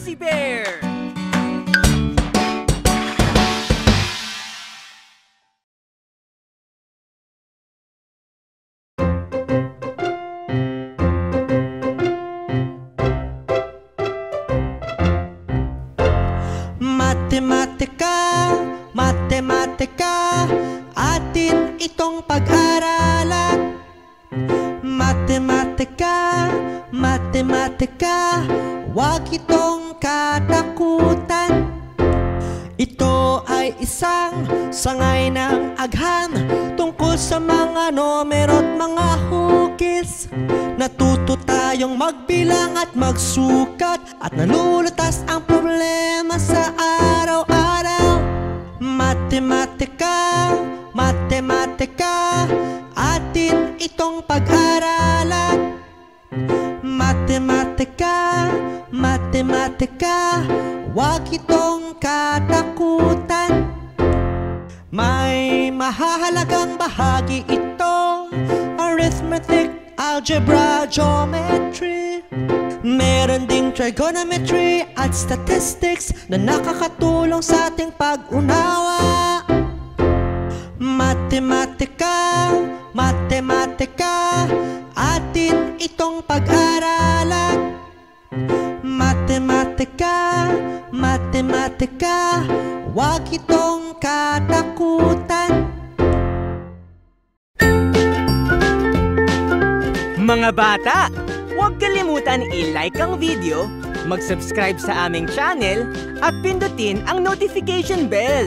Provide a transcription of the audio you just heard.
Fuzzy Bear! Matematika, matematika, atin itong pag-aralan. Matematika, matematika, wag itong katakutan. Ito ay isang sangay ng agham tungkol sa mga numero at mga hugis. Natuto tayong magbilang at magsukat at nalulutas ang problema sa araw-araw. Matematika, matematika, atin itong pag-aralan. Matematika, matematika, wag itong katakutan. May mahahalagang bahagi ito, arithmetic, algebra, geometry. Meron ding trigonometry at statistics na nakakatulong sa ating pag-unawa. Matematika, matematika, atin itong pag-aralan. Matematika, matematika, wag itong katakutan. Mga bata, huwag kalimutan i-like ang video, mag-subscribe sa aming channel, at pindutin ang notification bell.